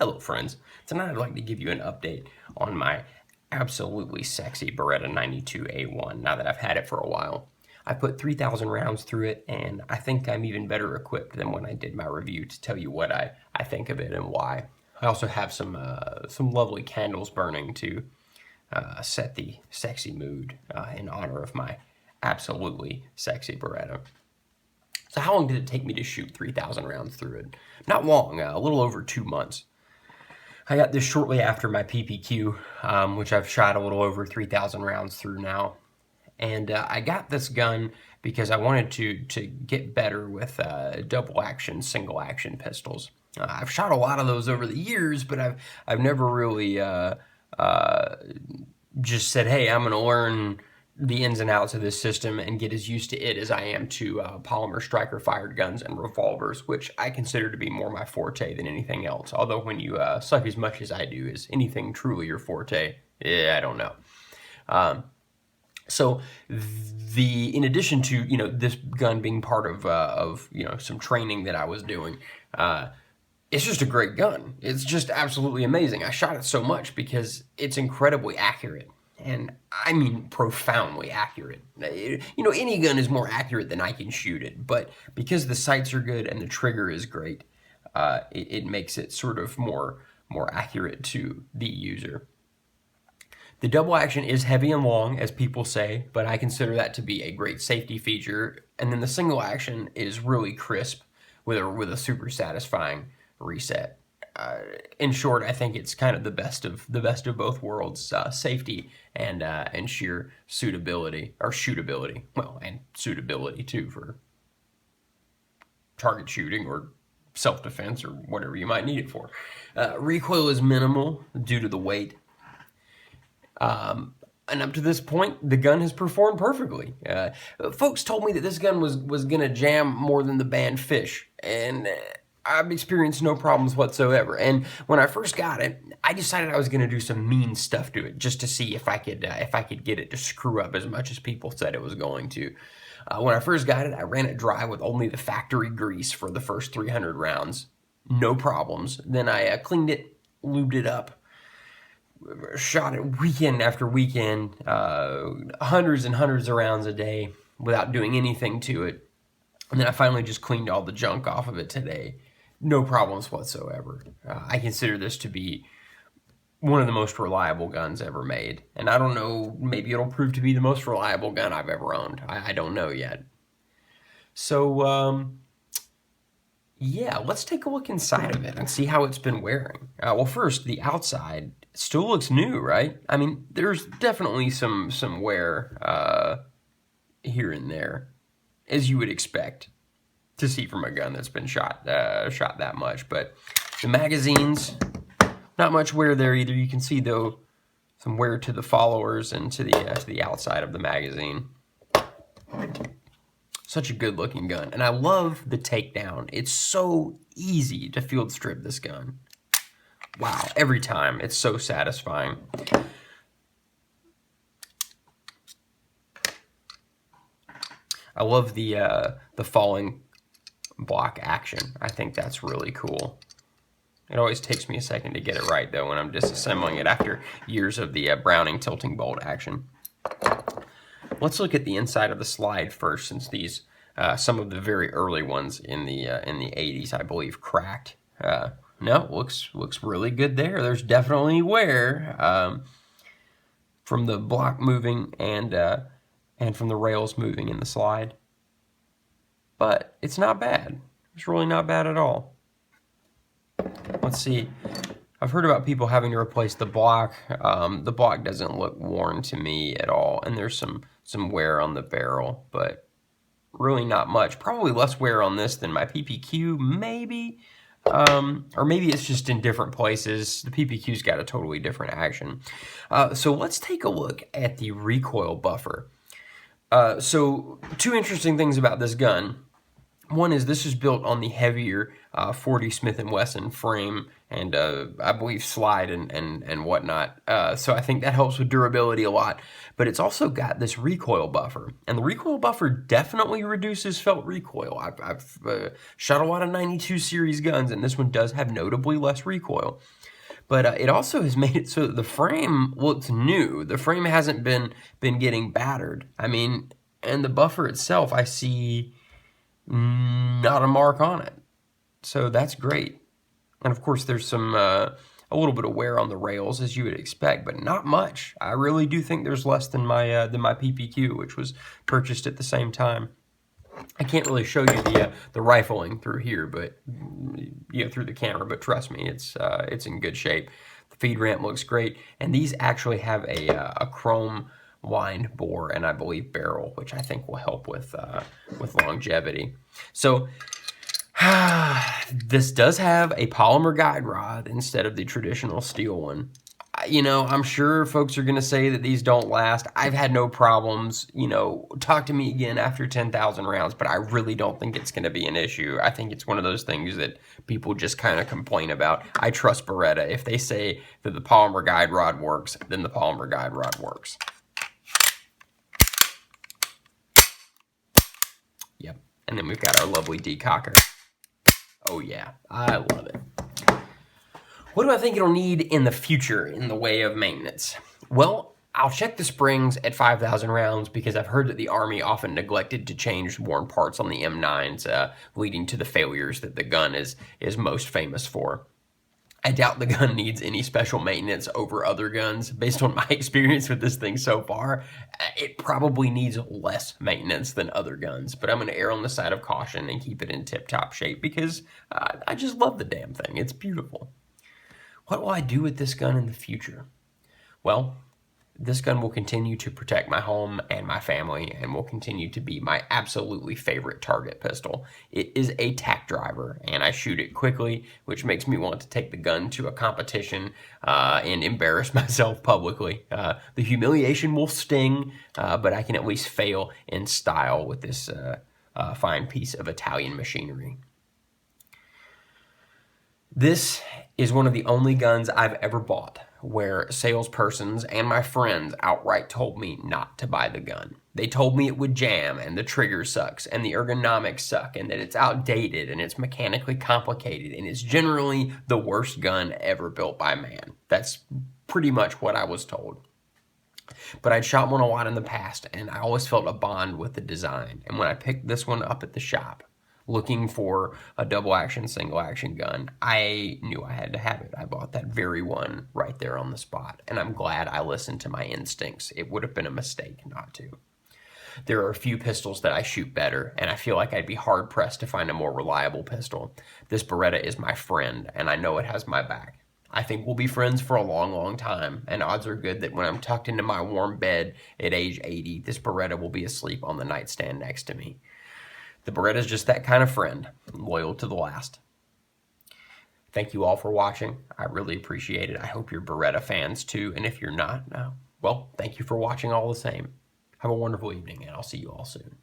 Hello friends, tonight I'd like to give you an update on my absolutely sexy Beretta 92A1 now that I've had it for a while. I put 3,000 rounds through it, and I think I'm even better equipped than when I did my review to tell you what I think of it and why. I also have some lovely candles burning to set the sexy mood in honor of my absolutely sexy Beretta. So how long did it take me to shoot 3,000 rounds through it? Not long, a little over 2 months. I got this shortly after my PPQ, which I've shot a little over 3,000 rounds through now. And I got this gun because I wanted to get better with double action, single action pistols. I've shot a lot of those over the years, but I've never really just said, hey, I'm going to learn the ins and outs of this system and get as used to it as I am to polymer striker fired guns and revolvers, which I consider to be more my forte than anything else. Although when you suck as much as I do, is anything truly your forte? I don't know. So in addition to this gun being part of some training that I was doing, it's just a great gun. It's just absolutely amazing. I shot it so much because it's incredibly accurate. And I mean profoundly accurate. Any gun is more accurate than I can shoot it, but because the sights are good and the trigger is great, it makes it sort of more accurate to the user. The double action is heavy and long, as people say, but I consider that to be a great safety feature. And then the single action is really crisp with a super satisfying reset. In short, I think it's kind of the best of both worlds: safety and sheer suitability or shootability. Well, and suitability too for target shooting or self-defense or whatever you might need it for. Recoil is minimal due to the weight. And up to this point, the gun has performed perfectly. Folks told me that this gun was going to jam more than the band Fish, and I've experienced no problems whatsoever. And when I first got it, I decided I was going to do some mean stuff to it just to see if I could get it to screw up as much as people said it was going to. When I first got it, I ran it dry with only the factory grease for the first 300 rounds. No problems. Then I cleaned it, lubed it up, shot it weekend after weekend, hundreds and hundreds of rounds a day without doing anything to it. And then I finally just cleaned all the junk off of it today. No problems whatsoever. I consider this to be one of the most reliable guns ever made. And I don't know, maybe it'll prove to be the most reliable gun I've ever owned. I don't know yet. So, yeah, let's take a look inside of it and see how it's been wearing. Well, first, the outside still looks new, right? I mean, there's definitely some wear here and there, as you would expect to see from a gun that's been shot that much. But the magazines, not much wear there either. You can see, though, some wear to the followers and to the outside of the magazine. Such a good looking gun. And I love the takedown. It's so easy to field strip this gun. Wow, every time. It's so satisfying. I love the falling block action. I think that's really cool. It always takes me a second to get it right, though, when I'm disassembling it after years of the Browning tilting bolt action. Let's look at the inside of the slide first, since these some of the very early ones in the 80s, I believe, cracked. No, looks really good there. There's definitely wear from the block moving and from the rails moving in the slide. But it's not bad. It's really not bad at all. Let's see. I've heard about people having to replace the block. The block doesn't look worn to me at all, and there's some wear on the barrel, but really not much. Probably less wear on this than my PPQ, maybe. Or maybe it's just in different places. The PPQ's got a totally different action. So let's take a look at the recoil buffer. So two interesting things about this gun. One is this is built on the heavier 40 Smith & Wesson frame and I believe slide and whatnot. So I think that helps with durability a lot. But it's also got this recoil buffer. And the recoil buffer definitely reduces felt recoil. I've shot a lot of 92 series guns, and this one does have notably less recoil. But it also has made it so that the frame looks new. The frame hasn't been getting battered. I mean, and the buffer itself, I see not a mark on it. So that's great. And of course there's some a little bit of wear on the rails, as you would expect, but not much. I really do think there's less than my PPQ, which was purchased at the same time. I can't really show you the rifling through here, but through the camera. But trust me, it's in good shape. The feed ramp looks great, and these actually have a chrome wind bore and I believe barrel, which I think will help with longevity. So this does have a polymer guide rod instead of the traditional steel one. I'm sure folks are going to say that these don't last. I've had no problems. Talk to me again after 10,000 rounds, but I really don't think it's going to be an issue. I think it's one of those things that people just kind of complain about. I trust Beretta. If they say that the polymer guide rod works, then the polymer guide rod works. Yep. And then we've got our lovely decocker. Oh yeah, I love it. What do I think it'll need in the future in the way of maintenance? Well, I'll check the springs at 5,000 rounds because I've heard that the Army often neglected to change worn parts on the M9s, leading to the failures that the gun is most famous for. I doubt the gun needs any special maintenance over other guns. Based on my experience with this thing so far, it probably needs less maintenance than other guns, but I'm going to err on the side of caution and keep it in tip-top shape because I just love the damn thing. It's beautiful. What will I do with this gun in the future? Well, this gun will continue to protect my home and my family and will continue to be my absolutely favorite target pistol. It is a tack driver and I shoot it quickly, which makes me want to take the gun to a competition and embarrass myself publicly. The humiliation will sting, but I can at least fail in style with this fine piece of Italian machinery. This is one of the only guns I've ever bought where salespersons and my friends outright told me not to buy the gun. They told me it would jam and the trigger sucks and the ergonomics suck and that it's outdated and it's mechanically complicated and it's generally the worst gun ever built by man. That's pretty much what I was told. But I'd shot one a lot in the past and I always felt a bond with the design. And when I picked this one up at the shop, looking for a double action, single action gun, I knew I had to have it. I bought that very one right there on the spot, and I'm glad I listened to my instincts. It would have been a mistake not to. There are a few pistols that I shoot better, and I feel like I'd be hard-pressed to find a more reliable pistol. This Beretta is my friend, and I know it has my back. I think we'll be friends for a long, long time, and odds are good that when I'm tucked into my warm bed at age 80, this Beretta will be asleep on the nightstand next to me. The Beretta is just that kind of friend, loyal to the last. Thank you all for watching. I really appreciate it. I hope you're Beretta fans too, and if you're not, well, thank you for watching all the same. Have a wonderful evening, and I'll see you all soon.